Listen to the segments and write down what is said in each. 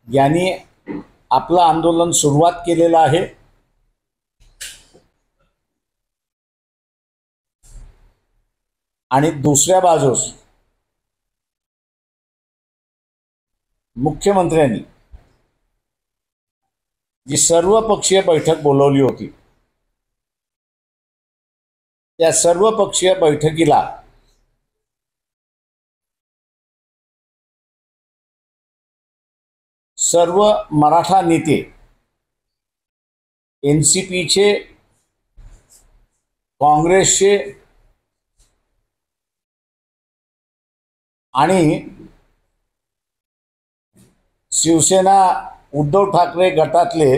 यांनी आपलं आंदोलन सुरुवात केलेलं आहे। आणि दुसऱ्या बाजूस मुख्यमंत्र्यांनी जी सर्वपक्षीय बैठक बोलवली होती, त्या सर्वपक्षीय बैठकीला सर्व मराठा नेते, एनसीपीचे, काँग्रेसचे आणि शिवसेना उद्धव ठाकरे गटातले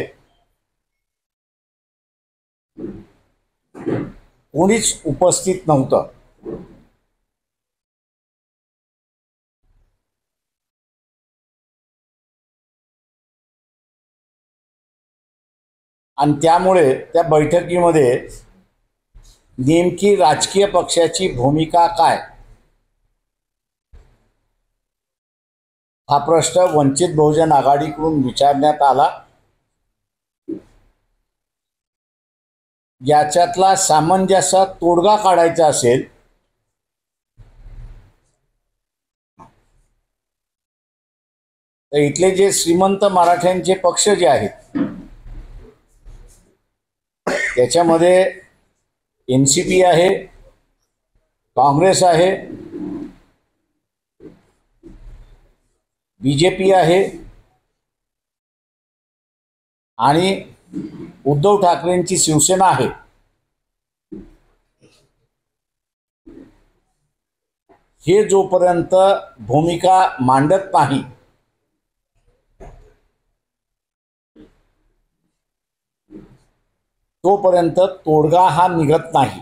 कोणीच उपस्थित नव्हतं। आणि त्यामुळे त्या बैठकीमध्ये नेमकी राजकीय पक्षाची भूमिका काय हा प्रश्न वंचित बहुजन आघाडीकडून विचारण्यात आला। याच्यातला सामंजस्य तोडगा काढायचा असेल तर इथले जे श्रीमंत मराठ्यांचे पक्ष जे आहेत त्याच्यामध्ये एनसीपी आहे, काँग्रेस आहे, बीजेपी आहे आणि उद्धव ठाकरेंची शिवसेना आहे। हे जोपर्यंत भूमिका मांडत नाही तोपर्यंत तोडगा हा निघत नाही।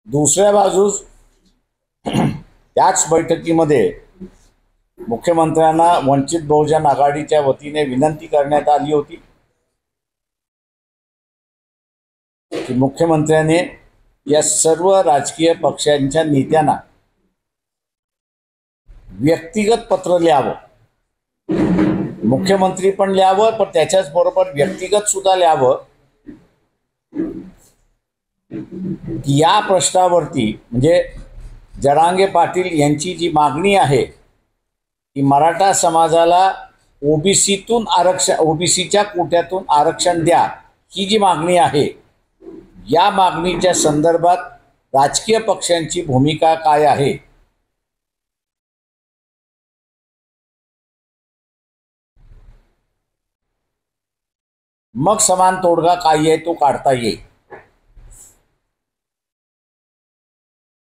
दुसऱ्या बाजूस त्याच बैठकीमध्ये मुख्यमंत्र्यांना वंचित बहुजन आघाडीच्या वतीने विनंती करण्यात आली होती की मुख्यमंत्र्याने या सर्व राजकीय पक्षांच्या नेत्यांना व्यक्तिगत पत्र लिहावं। मुख्यमंत्री पण लिहावं, पण त्याच्याच बरोबर व्यक्तिगत सुद्धा लिहावं की या प्रश्नावरती म्हणजे जरांगे पाटील यांची जी मागणी आहे की मराठा समाजाला ओबीसीतून आरक्षण, ओबीसीच्या कोट्यातून आरक्षण द्या, ही जी मागणी आहे या मागणीच्या संदर्भात राजकीय पक्षांची भूमिका काय आहे मग समान तोडगा काय आहे तो काढता येईल।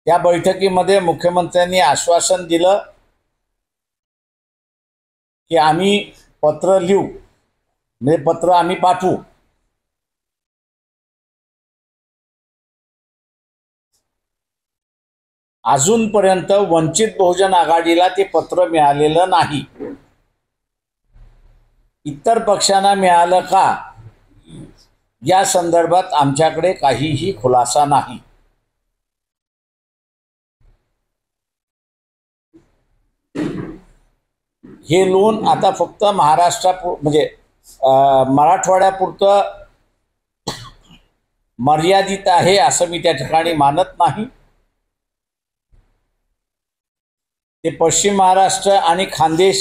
त्या बैठकीमध्ये मुख्यमंत्र्यांनी आश्वासन दिलं की आम्ही पत्र लिहू, म्हणजे पत्र आम्ही पाठवू। अजूनपर्यंत वंचित बहुजन आघाडीला ते पत्र मिळालेलं नाही। इतर पक्षांना मिळालं का या संदर्भात आमच्याकडे काहीही खुलासा नाही। हे लोन आता फक्त म्हणजे मराठवाड्यापुरतं मर्यादित आहे असं मी त्या ठिकाणी मानत नाही। ते पश्चिम महाराष्ट्र आणि खानदेश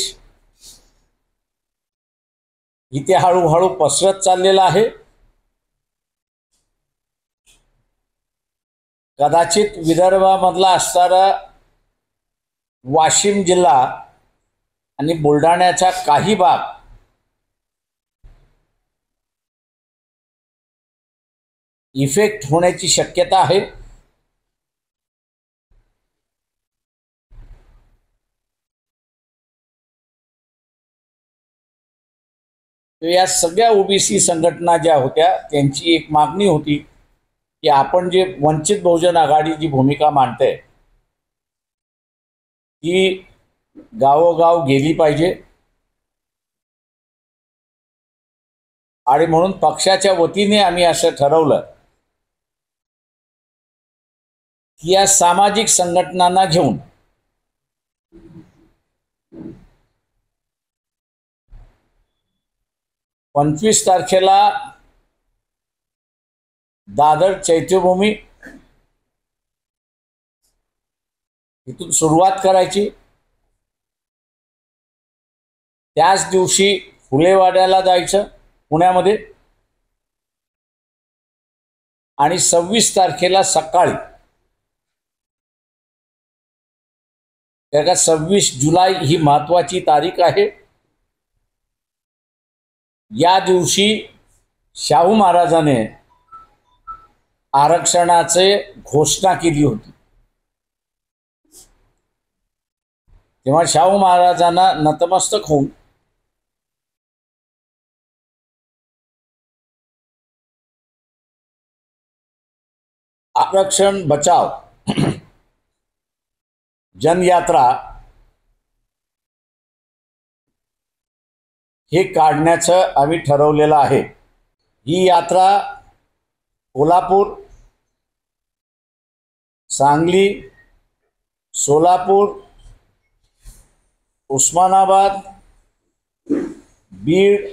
इथे हळूहळू पसरत चाललेलं आहे। कदाचित विदर्भामधला असणारा वाशिम जिल्हा आणि बुलढाण्याचा काही भाग इफेक्ट होण्याची शक्यता आहे। या सगळ्या ओबीसी संघटना ज्या होत्या त्यांची एक मागणी होती की आपण जे वंचित बहुजन आघाडी जी भूमिका मांडते ती गावोगाव गेली पाहिजे आणि म्हणून पक्षाच्या वतीने आम्ही असं ठरवलं की या सामाजिक संघटनांना घेऊन पंचवीस तारखेला दादर चैत्यभूमी इथून सुरुवात करायची, त्याच दिवशी फुलेवाड्याला जायचं पुण्यामध्ये, आणि 26 तारखेला सकाळी, कारण 26 जुलै ही महत्वाची तारीख आहे. या दिवशी शाहू महाराजांनी आरक्षणाचे घोषणा केली होती. तेव्हा शाहू महाराजांना नतमस्तक होऊन आरक्षण बचाव जनयात्रा हे काढण्याचं आम्ही ठरवलेलं आहे. ही यात्रा कोल्हापूर, सांगली, सोलापूर, उस्मानाबाद, बीड,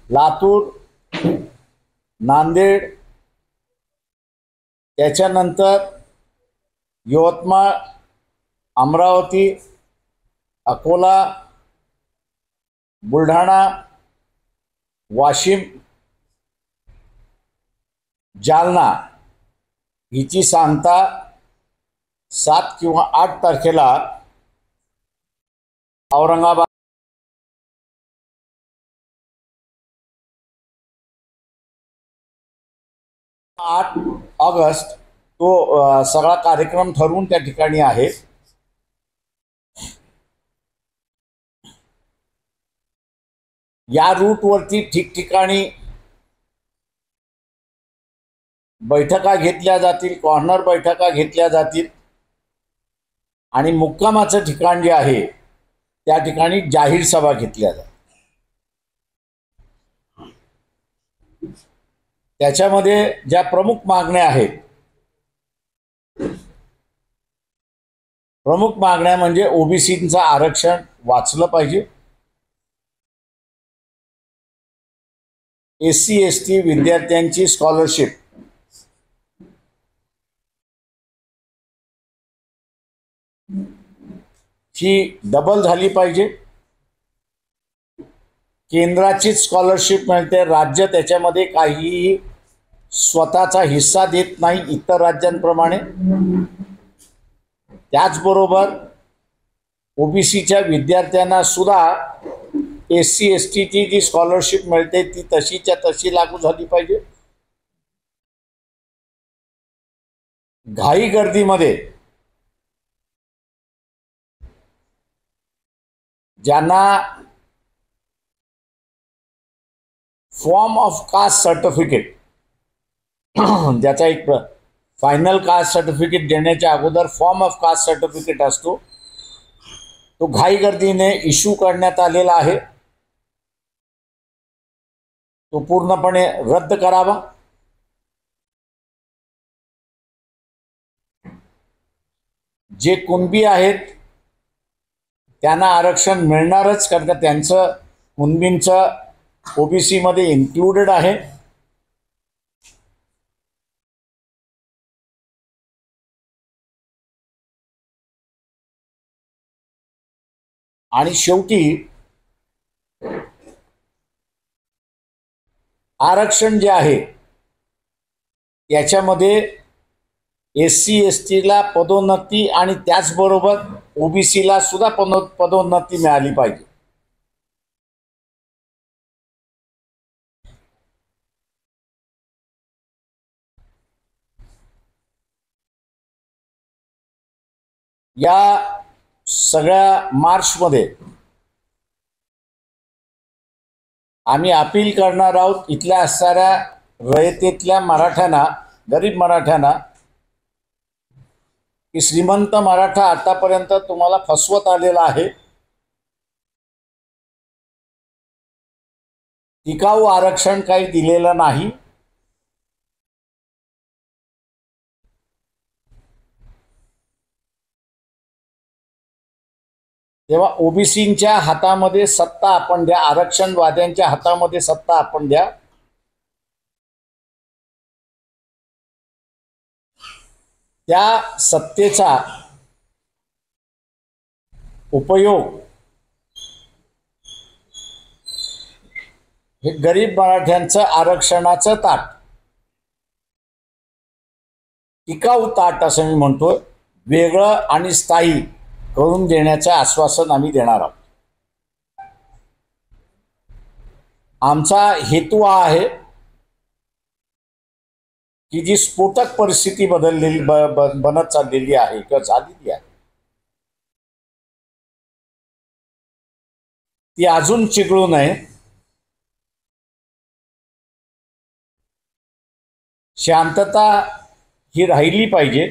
लातूर, नांदेड, त्याच्यानंतर यवतमाळ, अमरावती, अकोला, बुलढाणा, वाशिम, जालना हिची सांगता 7 किंवा 8 तारखेला औरंगाबाद 8 ऑगस्ट तो सगळा कार्यक्रम ठरवून त्या ठिकाणी आहे. या रूटवरती ठिकठिकाणी बैठका घेतल्या जातील, कॉर्नर बैठका घेतल्या जातील, आणि मुक्कामाचं ठिकाण जे आहे त्या ठिकाणी जाहीर सभा घेतल्या जातील. त्याच्यामध्ये ज्या प्रमुख मागण्या आहेत, प्रमुख मागण्या म्हणजे ओबीसीचं आरक्षण वाचलं पाहिजे, एससी एसटी विद्यार्थ्यांची स्कॉलरशिप ही डबल झाली पाहिजे, केंद्राचीच स्कॉलरशिप मिळते, राज्य त्याच्यामध्ये काहीही स्वतःचा हिस्सा देत नाही इतर राज्यांप्रमाणे. त्याचबरोबर ओबीसीच्या विद्यार्थ्यांना सुद्धा एससी एसटीची जी स्कॉलरशिप मिळते ती तशीच्या तशी लागू झाली पाहिजे. घाई गर्दीमध्ये ज्यांना फॉर्म ऑफ कास्ट सर्टिफिकेट, ज्याचा एक फायनल कास्ट सर्टिफिकेट देण्याच्या अगोदर फॉर्म ऑफ कास्ट सर्टिफिकेट असतो, तो घाई गर्दीने इश्यू करण्यात आलेला आहे, तो पूर्णपणे रद्द करावा. जे कुणबी आहेत त्यांना आरक्षण मिळणारच, कारण का त्यांचं कुणबींचं ओबीसी मध्ये इन्क्लुडेड आहे. आणि शेवटी आरक्षण जे आहे याच्यामध्ये एससी एसटीला पदोन्नती आणि त्याचबरोबर ओबीसीला सुद्धा पदोन्नती मिळाली पाहिजे. या सगळ्या मार्चमध्ये आम्ही अपील करणार आहोत इथल्या असणाऱ्या रयतेतल्या मराठ्यांना, गरीब मराठ्यांना, की श्रीमंत मराठा आतापर्यंत तुम्हाला फसवत आलेला आहे. टिकाऊ आरक्षण काही दिलेलं नाही. तेव्हा ओबीसींच्या हातामध्ये सत्ता आपण द्या, आरक्षणवाद्यांच्या हातामध्ये सत्ता आपण द्या. त्या सत्तेचा उपयोग हे गरीब मराठ्यांचं आरक्षणाचं ताट, टिकाऊ ताट असं मी म्हणतो, वेगळं आणि स्थायी करून देण्याचं आश्वासन आम्ही देणार आहोत. आमचा हेतू हा आहे की जी स्फोटक परिस्थिती बनत चाललेली आहे किंवा झालेली आहे ती अजून चिघळू नये. शांतता ही राहिली पाहिजे.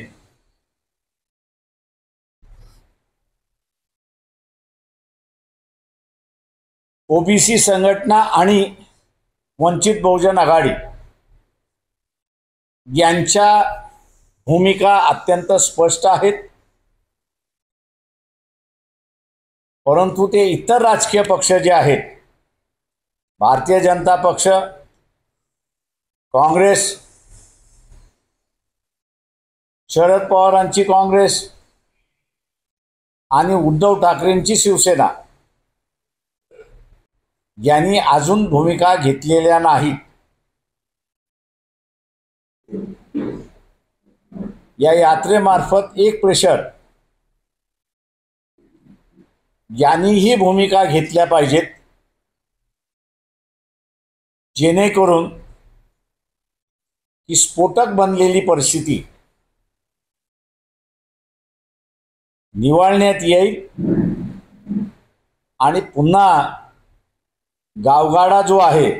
ओबीसी संघटना आणि वंचित बहुजन आघाडी यांच्या भूमिका अत्यंत स्पष्ट आहेत, परंतु ते इतर राजकीय पक्ष जे आहेत, भारतीय जनता पक्ष, काँग्रेस, शरद पवारांची काँग्रेस आणि उद्धव ठाकरेंची शिवसेना यांनी अजून भूमिका घेतलेल्या नाहीत. या यात्रेमार्फत एक प्रेशर यांनीही भूमिका घेतल्या पाहिजेत, जेणेकरून ही स्फोटक बनलेली परिस्थिती निवळण्यात येईल आणि पुन्हा गावगाडा जो आहे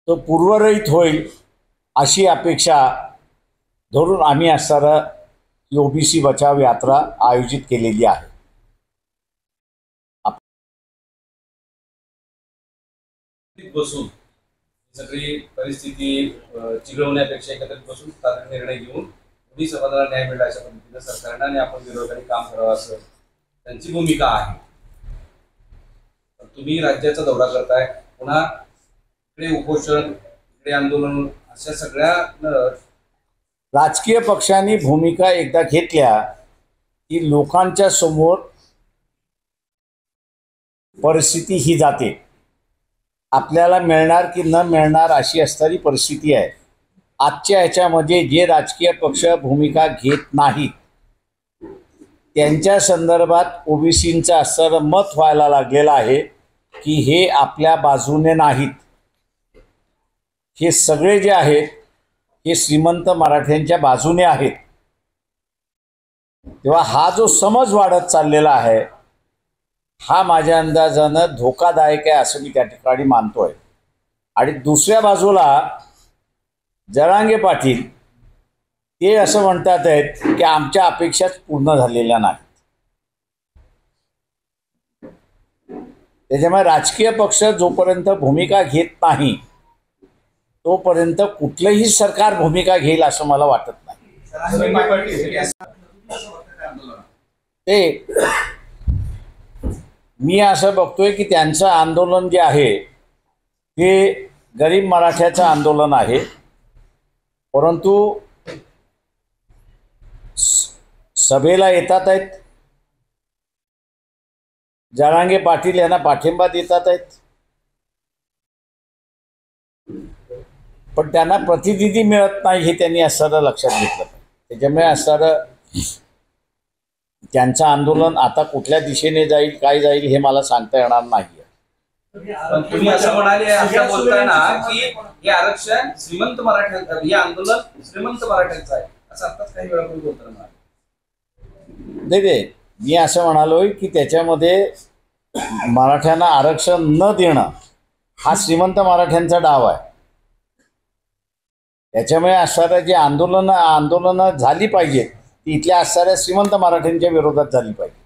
तो पूर्वरहित होईल अशी अपेक्षा धरून आम्ही असणारं ओबीसी बचाव यात्रा आयोजित केलेली आहे. बसून सगळी परिस्थिती चिघळवण्यापेक्षा एकत्रित बसून तात्काळ निर्णय घेऊन ओबीसी समाजाला न्याय मिळाला अशा पद्धतीने सरकारने आणि आपण विरोधाने काम करावं असं त्यांची भूमिका आहे. तुम्ही राज्याचा दौरा करताय, पुन्हा इकडे उपोषण, इकडे आंदोलन, अशा सगळ्या राजकीय पक्षांनी भूमिका एकदा घेतल्या की लोकांच्या समोर परिस्थिती ही जाते. आपल्याला मिळणार की न मिळणार अशी असणारी परिस्थिती आहे. आजच्या ह्याच्यामध्ये जे राजकीय पक्ष भूमिका घेत नाहीत त्यांच्या संदर्भात ओबीसींचं असं मत व्हायला लागलेलं आहे की हे आपल्या बाजूने नाहीत. हे सगळे जे आहेत हे श्रीमंत मराठ्यांच्या बाजूने आहेत. तेव्हा हा जो समज वाढत चाललेला आहे हा माझ्या अंदाजानं धोकादायक आहे असं मी त्या ठिकाणी मानतोय. आणि दुसऱ्या बाजूला जरांगे पाटील ते असं म्हणतात आहेत की आमच्या अपेक्षाच पूर्ण झालेल्या नाहीत. त्याच्यामुळे राजकीय पक्ष जोपर्यंत भूमिका घेत नाही तोपर्यंत कुठलंही सरकार भूमिका घेईल असं मला वाटत नाही. ते मी असं बघतोय की त्यांचं आंदोलन जे आहे ते गरीब मराठ्याचं आंदोलन आहे, परंतु सभेला येतात आहेत, जरांगे पाटील यांना पाठिंबा देतात आहेत, पण त्यांना प्रतिनिधी मिळत नाही हे त्यांनी असं लक्षात घेतलं. त्याच्यामुळे असं त्यांचं आंदोलन आता कुठल्या दिशेने जाईल, काय जाईल हे मला सांगता येणार नाही. तुम्ही असं म्हणाले, असं बोलताय ना की हे आरक्षण श्रीमंत मराठ्यांचं, हे आंदोलन श्रीमंत मराठ्यांचं आहे असं आताच काही वेळापूर्वी बोलताना नाही. मी असं म्हणालोय की त्याच्यामध्ये मराठ्यांना आरक्षण न देणं हा श्रीमंत मराठ्यांचा डाव आहे. त्याच्यामुळे असणाऱ्या जे आंदोलनं झाली पाहिजेत ती इथल्या असणाऱ्या श्रीमंत मराठ्यांच्या विरोधात झाली पाहिजे.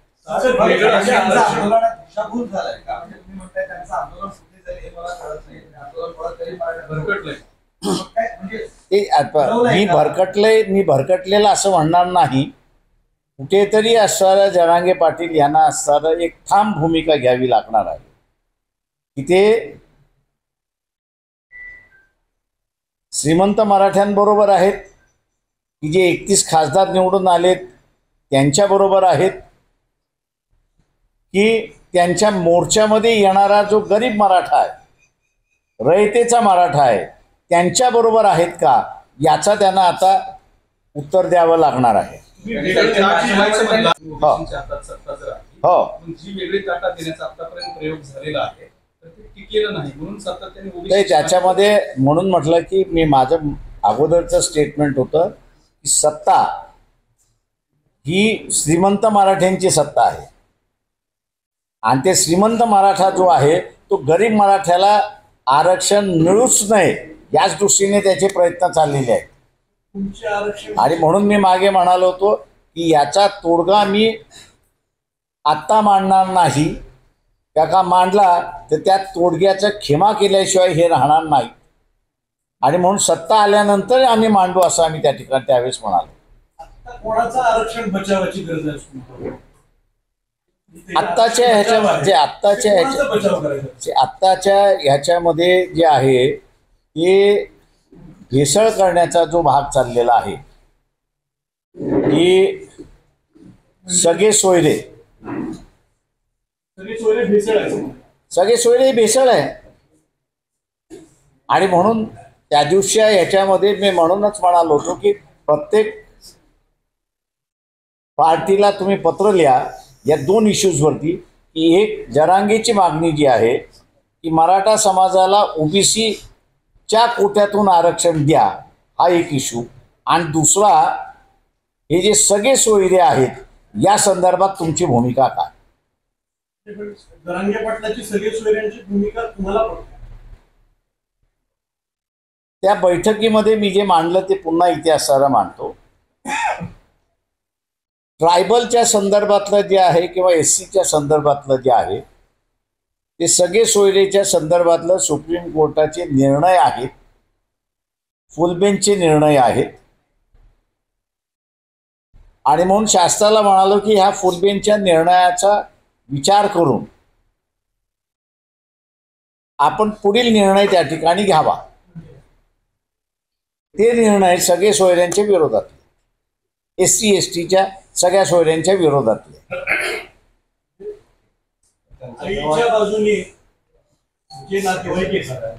मी भरकटलेलं असं म्हणणार नाही, कुठेतरी असणाऱ्या जरांगे पाटील यांना असणारं एक ठाम भूमिका घ्यावी लागणार आहे की ते श्रीमंत मराठ्यांबरोबर आहेत की जे 31 खासदार निवडून आलेत त्यांच्याबरोबर आहेत की त्यांच्या मोर्चामध्ये येणारा जो गरीब मराठा आहे रयतेचा मराठा आहे त्यांच्याबरोबर आहेत का याचा त्यांना आता उत्तर द्यावं लागणार आहे. हो जी वेगळी ताटात देण्याचा आतापर्यंत प्रयोग झालेला आहे तर ते टिकेलं नाही म्हणून सातत्याने नाही त्याच्यामध्ये म्हणून म्हटलं की मी माझं अगोदरचं स्टेटमेंट होतं की सत्ता ही श्रीमंत मराठ्यांची सत्ता आहे आणि ते श्रीमंत मराठा जो आहे तो गरीब मराठ्याला आरक्षण मिळूच नये याच दृष्टीने त्याचे प्रयत्न चाललेले आहेत आणि म्हणून मी मागे म्हणालो होतो की याचा तोडगा मी आत्ता मांडणार नाही त्या का मांडला तर त्या तोडग्याचं क्षमा केल्याशिवाय हे राहणार नाही आणि म्हणून सत्ता आल्यानंतर आम्ही मांडू असं आम्ही त्या ठिकाणी त्यावेळेस म्हणालो. कोणाचं आरक्षण बचावाची गरज आहे आत्ताच्या ह्याच्यामध्ये जे आहे ते भेसळ करण्याचा जो भाग चाललेला आहे की सगळे सोयरे सगळे सोयरे भेसळ आहे आणि म्हणून त्या दिवशी ह्याच्यामध्ये मी म्हणूनच म्हणालो होतो की प्रत्येक पार्टीला तुम्ही पत्र लिहा या दोन इश्यूजवरती की एक जरांगेची मागणी जी आहे की मराठा समाजाला ओबीसीच्या कोट्यातून आरक्षण द्या हा एक इश्यू आणि दुसरा हे जे सगळे सोयरे आहेत या संदर्भात तुमची भूमिका काय. जरांगे पाटलाची सगळे सोयऱ्यांची भूमिका तुम्हाला पडते. त्या बैठकीमध्ये मी जे मांडलं ते पुन्हा इतिहासाला मांडतो. ट्रायबलच्या संदर्भातलं जे आहे किंवा SCच्या संदर्भातलं जे आहे ते सगळे सोयरेच्या संदर्भातलं सुप्रीम कोर्टाचे निर्णय आहेत फुल बेंचचे निर्णय आहेत आणि म्हणून शास्त्राला म्हणालो की ह्या फुल बेंचच्या निर्णयाचा विचार करून आपण पुढील निर्णय त्या ठिकाणी घ्यावा. ते निर्णय सगळे सोयऱ्यांच्या विरोधातले SC STच्या सगळ्या सोयऱ्यांच्या विरोधातले. आईच्या बाजूने जे नातेवाईक आहेत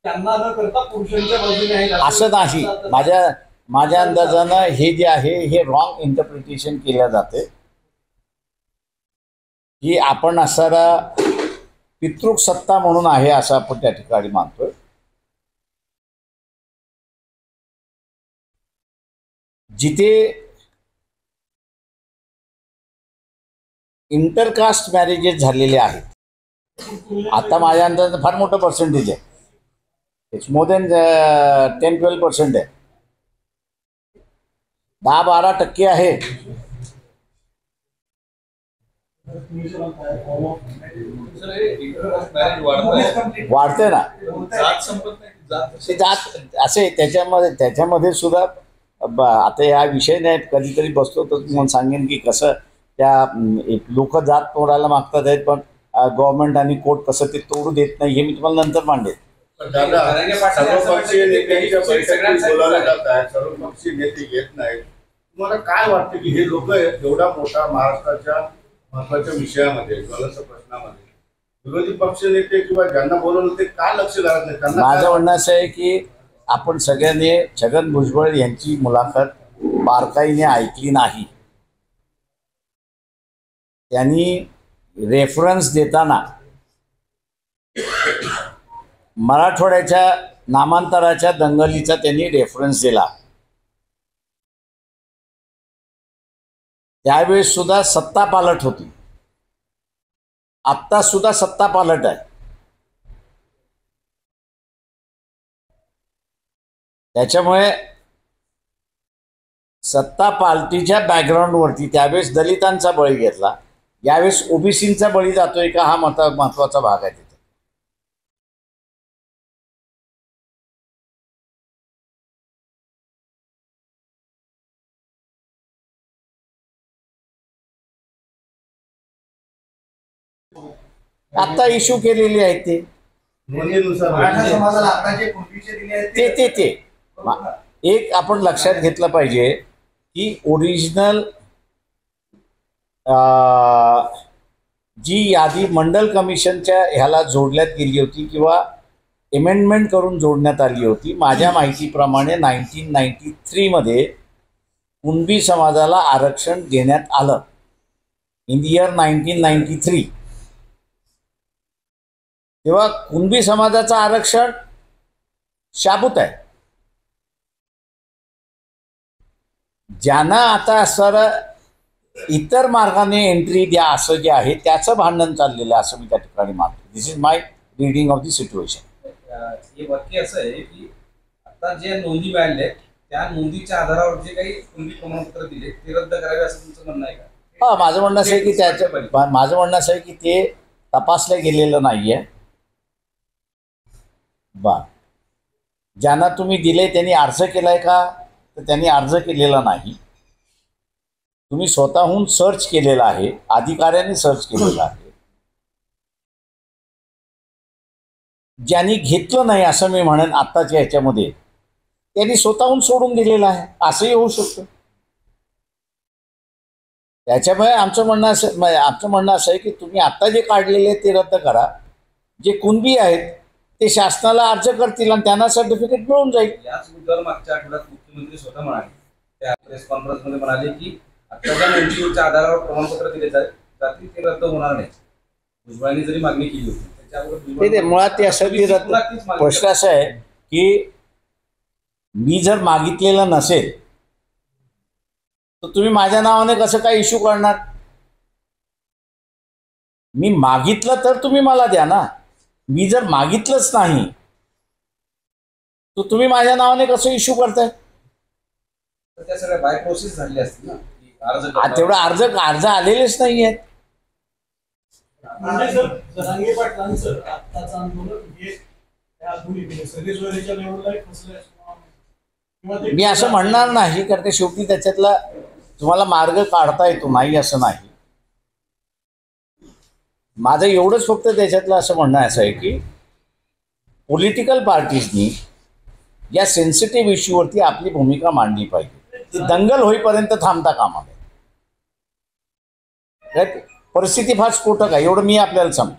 त्यांना न करता पुरुषांच्या बाजूने आहेत असं नाही. माझ्या अंदाजानं हे जे आहे हे रॉंग इंटरप्रिटेशन केलं जाते की आपण असणारा पितृक सत्ता म्हणून आहे असं आपण त्या ठिकाणी मानतोय. जिथे इंटरकास्ट मॅरेजेस झालेले आहेत आता माझ्या अंदाजानं फार मोठं पर्सेंटेज आहे. इट्स मोर दॅन 10-12% आहे. 10-12% आहे. वाढते ना ते जात असे त्याच्यामध्ये सुद्धा आता हा विषय नाही. कधीतरी बसलो तर तुम्हाला सांगेन की कसं त्या लोक जात तोडायला मागतात आहेत पण गव्हर्नमेंट आणि कोर्ट कसं ते तोडू देत नाही हे मी तुम्हाला नंतर मांडेल. सर्वपक्षीय नेत्यांच्या बैठकीत बोलावलं जात आहे सर्वपक्षीय नेते येत नाहीत. तुम्हाला काय वाटतं की हे लोक एवढा मोठा महाराष्ट्राच्या महत्वाच्या विषयामध्ये ज्वलंत प्रश्नामध्ये विरोधी पक्ष नेते किंवा ज्यांना बोलवलं ते का लक्ष घालत नाही त्यांना. माझं म्हणणं असं आहे की आपण सगळ्यांनी छगन भुजबळ यांची मुलाखत बारकाईने ऐकली नाही. त्यांनी रेफरन्स देताना मराठवाड्याच्या नामांतराच्या दंगलीचा त्यांनी रेफरन्स दिला. त्यावेळेस सुद्धा सत्ता पालट होती. आत्ता सुद्धा सत्ता पालट आहे. त्याच्यामुळे सत्ता पालटीच्या बॅकग्राऊंडवरती त्यावेळेस दलितांचा बळी घेतला यावेळेस ओबीसींचा बळी जातोय का हा महत्वाचा भाग आहे. आत्ता इश्यू केलेली आहेत ते नोंदीनुसार मराठा समाजाला आता जे पूर्वीचे दिले आहेत ते ते ते एक आपण लक्षात घेतलं पाहिजे की ओरिजिनल जी यादी मंडल कमिशनच्या ह्याला जोडण्यात गेली होती किंवा अमेंडमेंट करून जोडण्यात आली होती, माझ्या माहितीप्रमाणे 1993 कुणबी समाजाला आरक्षण देण्यात आलं इन द इयर 1993. तेव्हा कुणबी समाजाचं आरक्षण शाबूत आहे. ज्यांना आता सर इतर मार्गाने एंट्री द्या असं जे आहे त्याचं भांडण चाललेलं आहे असं मी त्या ठिकाणी मानतो. This is my reading of the situation. हे वाक्य असं आहे की आता जे नोंदी मिळाल्या त्या नोंदीच्या आधारावर जे काही कुणबी प्रमाणपत्र दिले ते रद्द करावे असं तुमचं म्हणणं आहे का? हा, माझं म्हणणं असं आहे की माझं म्हणणं असं आहे की ते तपासलं गेलेलं नाहीये. ज्यांना तुम्ही दिले त्यांनी अर्ज केलाय का? तर त्यांनी अर्ज केलेला नाही. तुम्ही स्वतःहून सर्च केलेला आहे, अधिकाऱ्यांनी सर्च केलेला आहे. ज्यांनी घेतलं नाही असं मी म्हणेन आत्ताच्या ह्याच्यामध्ये त्यांनी स्वतःहून सोडून दिलेलं आहे, असंही होऊ शकतं. त्याच्यामुळे आमचं म्हणणं असं आहे की तुम्ही आत्ता जे काढलेले ते रद्द करा. जे कुणबी आहेत ते शासनाला अर्ज करतील आणि त्यांना सर्टिफिकेट मिळून जाईल. याच मुद्द्यावर मागच्या आठवड्यात मुख्यमंत्री स्वतः म्हणाले, त्या प्रेस कॉन्फरन्समध्ये म्हणाले की आत्ताच्या नोंदीच्या आधारावर प्रमाणपत्र दिले जातील ते रद्द होणार नाही. भुजबळांनी जरी मागणी केली होती ते मुळात ते असं की प्रश्न असा आहे की मी जर मागितलेलं नसेल तर तुम्ही माझ्या नावाने कसं काय इश्यू करणार? मी मागितलं तर तुम्ही मला द्या ना. मी जर मागितलंच नाही तर तुम्ही माझ्या नावाने कसं इश्यू करताय? त्या सगळ्या बाय प्रोसेस झाली असतील ना. तेवढा अर्ज आलेलेच नाही आहेत. म्हणजे सर जरांगे पाटलांचं आत्ताचं आंदोलन हे त्या दोन्ही सगळेश्वरीच्या लेवलला फसले किंवा मी असं म्हणणार नाही, कारण ते शेवटी त्याच्यातला तुम्हाला मार्ग काढता येतो, नाही असं नाही. माझं एवढंच फक्त त्याच्यातलं असं म्हणणं असं आहे की पॉलिटिकल पार्टीजनी या सेन्सिटिव्ह इश्यूवरती आपली भूमिका मांडली पाहिजे. ती दंगल होईपर्यंत थांबता कामा नये. परिस्थिती फार स्फोटक आहे, एवढं मी आपल्याला सांगतो.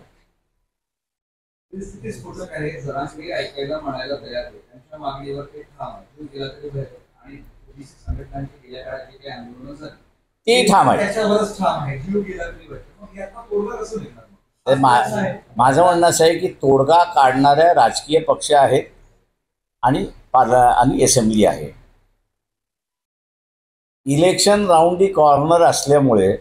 परिस्थिती स्फोटक आहे. जरांगे ऐकायला म्हणायला तयार आहे. त्यांच्या मागणीवर ते ठाम आहे. जीव गेला तरी भय. आणि ओबीसी संघटनांची गेल्या काळात जे काही आंदोलनं झाली ते ठाम आहे. त्याच्यावरच ठाम आहे. जीव गेला तरी भय. मग याचा तोडगा कसं निघणार? माझं म्हणणं असं आहे की तोडगा काढणाऱ्या राजकीय पक्ष आहेत आणि असेंब्ली आहे. इलेक्शन राऊंड दी कॉर्नर असल्यामुळे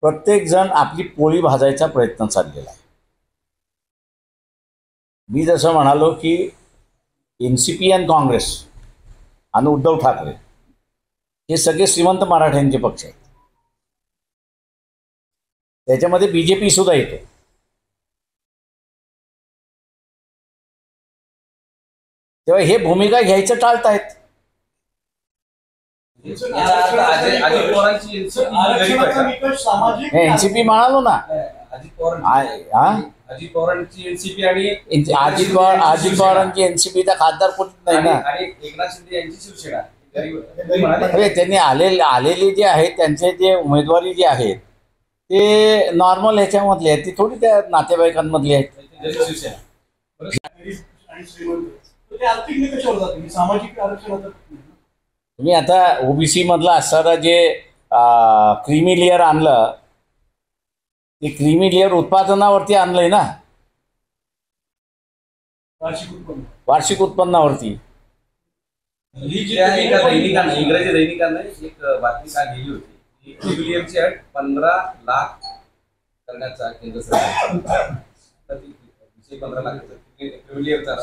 प्रत्येक जण आपली पोळी भाजायचा प्रयत्न चाललेला आहे. मी जसं म्हणालो की NCP आणि काँग्रेस आणि उद्धव ठाकरे हे सगळे श्रीमंत मराठ्यांचे पक्ष आहेत. त्याच्यामध्ये BJP सुद्धा येतो. तेव्हा हे भूमिका घ्यायचं टाळतायत. NCP म्हणालो ना. अजित पवारांची एनसीपी आणि अजित पवारांची NCP तर खासदार कुठे नाही ना. आणि एकनाथ शिंदे यांची शिवसेना. त्यांनी आलेले जे आहेत त्यांचे जे उमेदवारी जे आहेत ते नॉर्मल ह्याच्यामधले आहेत, ती थोडी त्या नातेवाईकांमधली आहेत. आर्थिक निकषावर जाते सामाजिक आरक्षण. तुम्ही आता OBC मधला असणारा जे क्रीमी लेअर आणलं ते क्रीमी लेअर उत्पादनावरती आणलंय ना, वार्षिक उत्पन्नावरती. इंग्रजी दैनिकांना एक बातमी काल लिहिली होती की क्रिमिलियरची अट 15 लाख करण्याचा केंद्र सरकार 15 लाख क्रिमिलियरचा.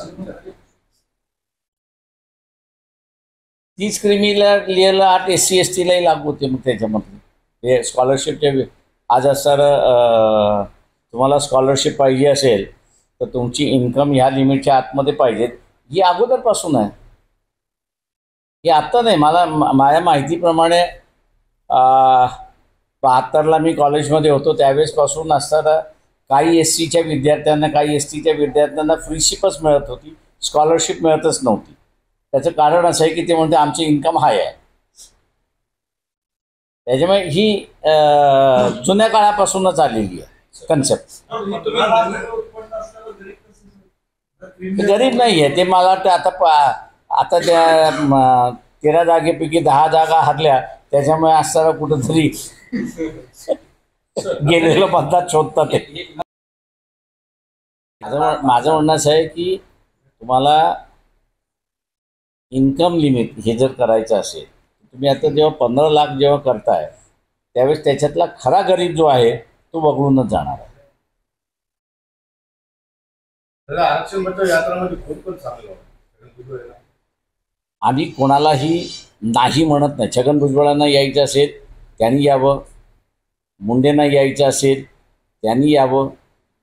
तीच क्रिमी लेअरला 8 SC STलाही लागू होते. मग त्याच्यामध्ये हे स्कॉलरशिपच्या आज सर तुम्हाला स्कॉलरशिप पाहिजे असेल तर तुमची इन्कम ह्या लिमिटच्या आतमध्ये पाहिजेत. ही अगोदरपासून आहे, हे आत्ता नाही. माझ्या माहितीप्रमाणे 72ला मी कॉलेजमध्ये होतो त्यावेळेसपासून असताना काही एस सीच्या विद्यार्थ्यांना काही एस टीच्या विद्यार्थ्यांना फ्रीशिपच मिळत होती, स्कॉलरशिप मिळतच नव्हती. त्याचं कारण असं आहे की ते म्हणते आमचे इन्कम हाय आहे. त्याच्यामुळे ही जुन्या काळापासूनच आलेली आहे कन्सेप्ट. गरीब नाही आहे ते. मला वाटतं आता त्या 13 जागेपैकी 10 जागा हरल्या, त्याच्यामुळे असताना कुठंतरी गेलेलं मतदार शोधतात ते. माझं म्हणणं असं आहे की तुम्हाला इन्कम लिमिट हे जर करायचं असेल, तुम्ही आता जेव्हा 15 लाख जेव्हा करताय त्यावेळेस त्याच्यातला खरा गरीब जो आहे तो वगळूनच जाणार आहे. आरक्षण बचाव यात्रामध्ये खूप पण चांगलं होतं. आम्ही कोणालाही नाही म्हणत नाही. छगन भुजबळांना यायचं असेल त्यांनी यावं, मुंडेंना यायचं असेल त्यांनी यावं,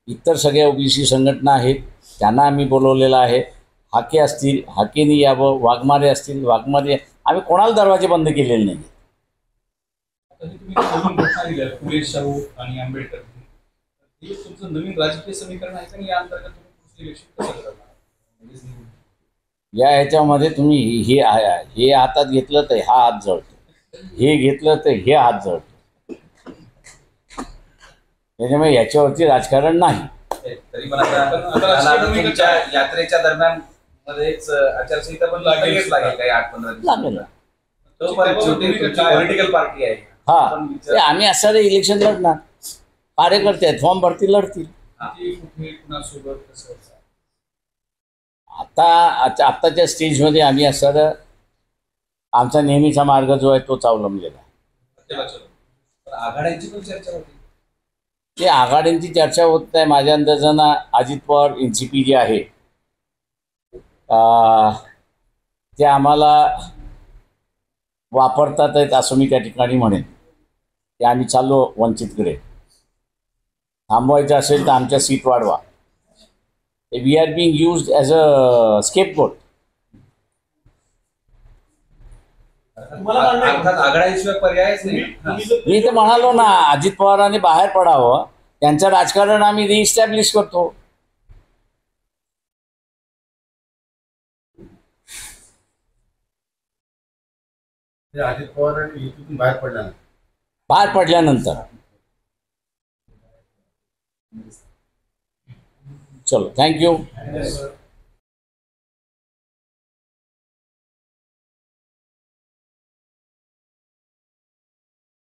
इतर सगळ्या ओबीसी संघटना आहेत त्यांना आम्ही बोलवलेलं आहे. हाके असतील हाकेनी यावं, वाघमारे असतील वाघमारे. आम्ही कोणाला दरवाजे बंद केलेले नाही. तुम्ही नवीन घटना दिल्या फुले, शाहू आणि आंबेडकर, हे तुमचं नवीन राजकीय समीकरण आहे का? या अंतर्गत तुम्ही पुढचं इलेक्शन कसं करणार? या ह्याच्यामध्ये तुम्ही हे हातात घेतलं तर हा हात जळतो, हे घेतलं तर हे हात जळतो. त्याच्यामुळे याच्यावरती राजकारण नाही. तरी पण आता तुमच्या यात्रेच्या दरम्यान मध्येच आचारसंहिता पण लागेल काही 8-15 दिवस लागेल. पॉलिटिकल पार्टी आहे. हा, ते आम्ही असं इलेक्शन लढणार. कार्यकर्ते आहेत, फॉर्म भरतील, लढतील. आत्ताच्या स्टेजमध्ये आम्ही असं आमचा नेहमीचा मार्ग जो आहे तोच अवलंबलेला आहे. आघाड्यांची पण चर्चा होती. ते आघाड्यांची चर्चा होत नाही. माझ्या अंदाजानं अजित पवार NCP जे आहे ते आम्हाला वापरतात आहेत असं मी त्या ठिकाणी म्हणेन. ते आम्ही चाललो वंचितकडे. थांबवायचं असेल तर आमच्या सीट वाढवा. We are being used as a scapegoat. अर्थात आघाड्यांशिवाय पर्यायच नाही. मी तर म्हणालो ना, अजित पवारांनी बाहेर पडावं, त्यांचं राजकारण आम्ही रिइस्टॅब्लिश करतो. अजित पवार युतीतून बाहेर पडल्यानंतर चलो, थँक्यू.